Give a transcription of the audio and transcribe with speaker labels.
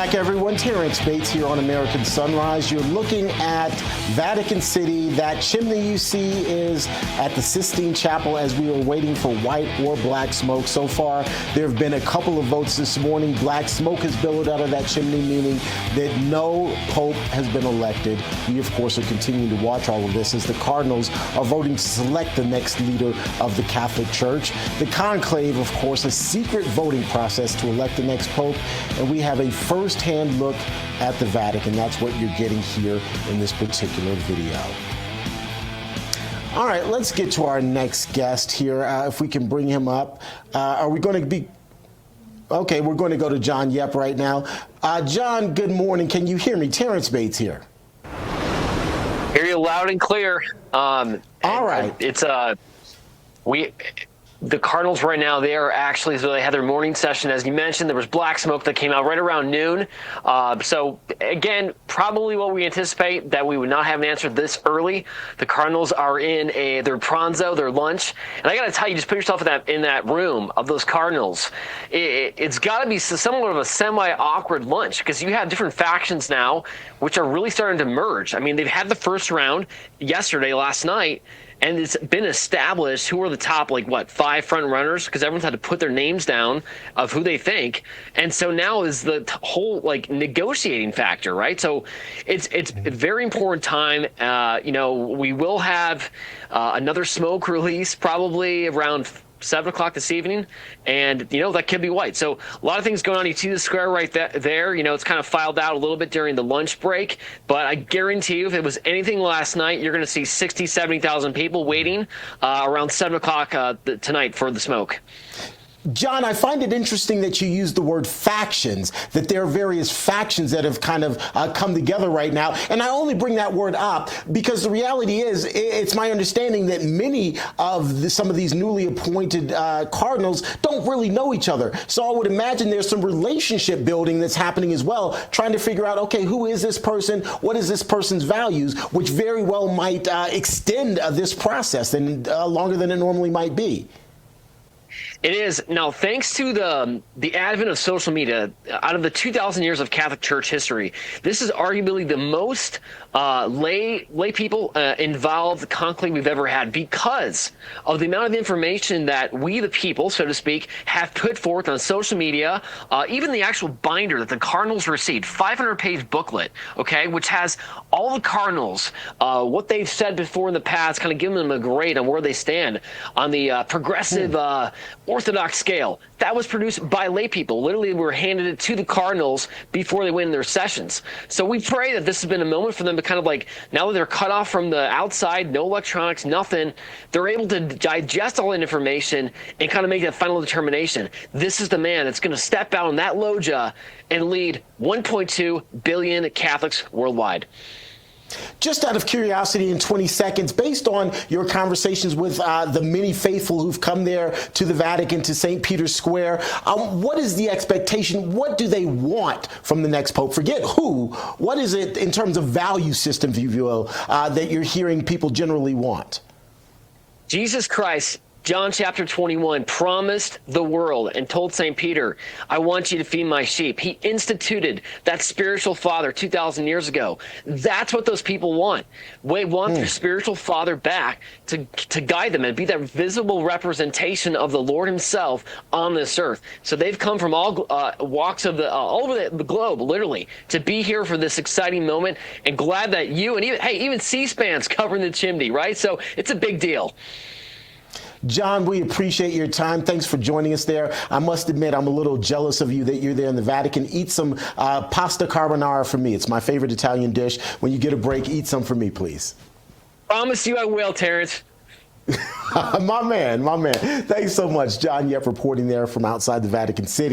Speaker 1: back, everyone. Terrance here on American Sunrise. You're looking at Vatican City. That chimney you see is at the Sistine Chapel as we are waiting for white or black smoke. So far, there have been a couple of votes this morning. Black smoke has billowed out of that chimney, meaning that no pope has been elected. We, of course, are continuing to watch all of this as the cardinals are voting to select the next leader of the Catholic Church. The conclave, of course, a secret voting process to elect the next pope, and we have a first-hand look at the Vatican. That's what you're getting here in this particular video. All right, let's get to our next guest here. If we can bring him up. Are we going to be... Okay, we're going to go to John Yep right now. John, good morning. Can you hear me? Terrance Bates here.
Speaker 2: Hear you loud and clear.
Speaker 1: All right.
Speaker 2: The Cardinals right now, they are actually, so they had their morning session. As you mentioned, there was black smoke that came out right around noon. So again, probably what we anticipate, that we would not have an answer this early. The Cardinals are in their pranzo, their lunch. And I got to tell you, just put yourself in that room of those Cardinals. It's got to be somewhat of a semi-awkward lunch, because you have different factions now, which are really starting to merge. I mean, they've had the first round last night, and it's been established who are the top, 5 front runners, because everyone's had to put their names down of who they think. And so now is the whole negotiating factor, right? So it's a very important time. We will have another smoke release probably around 7 o'clock this evening, and that could be white. So a lot of things going on. You see the square right there. It's kind of filed out a little bit during the lunch break, but I guarantee you, if it was anything last night, you're going to see 60, 70,000 people waiting around 7 o'clock tonight for the smoke.
Speaker 1: John, I find it interesting that you use the word factions, that there are various factions that have kind of come together right now. And I only bring that word up because the reality is, it's my understanding that many of some of these newly appointed cardinals don't really know each other. So I would imagine there's some relationship building that's happening as well, trying to figure out, okay, who is this person? What is this person's values? Which very well might extend this process and longer than it normally might be.
Speaker 2: It is. Now, thanks to the advent of social media, out of the 2,000 years of Catholic Church history, this is arguably the most lay people involved conclave we've ever had, because of the amount of information that we, the people, so to speak, have put forth on social media. Even the actual binder that the Cardinals received, 500-page booklet, okay, which has all the Cardinals, what they've said before in the past, kind of giving them a grade on where they stand on the progressive Orthodox scale. That was produced by lay people. Literally, we were handed it to the Cardinals before they went in their sessions. So we pray that this has been a moment for them to kind of now that they're cut off from the outside, no electronics, nothing, they're able to digest all that information and kind of make that final determination. This is the man that's going to step out on that loggia and lead 1.2 billion Catholics worldwide.
Speaker 1: Just out of curiosity, in 20 seconds, based on your conversations with the many faithful who've come there to the Vatican, to St. Peter's Square, what is the expectation? What do they want from the next pope? Forget who. What is it in terms of value system, if you will, that you're hearing people generally want?
Speaker 2: Jesus Christ, John chapter 21, promised the world and told St. Peter, I want you to feed my sheep. He instituted that spiritual father 2,000 years ago. That's what those people want. They want their spiritual father back to guide them and be that visible representation of the Lord himself on this earth. So they've come from all walks of all over the globe, literally, to be here for this exciting moment, and glad that you and even C-SPAN's covering the chimney, right? So it's a big deal.
Speaker 1: John, we appreciate your time. Thanks for joining us there. I must admit, I'm a little jealous of you that you're there in the Vatican. Eat some pasta carbonara for me. It's my favorite Italian dish. When you get a break, eat some for me, please.
Speaker 2: Promise you I will, Terrance.
Speaker 1: My man. Thanks so much. John Yep reporting there from outside the Vatican City.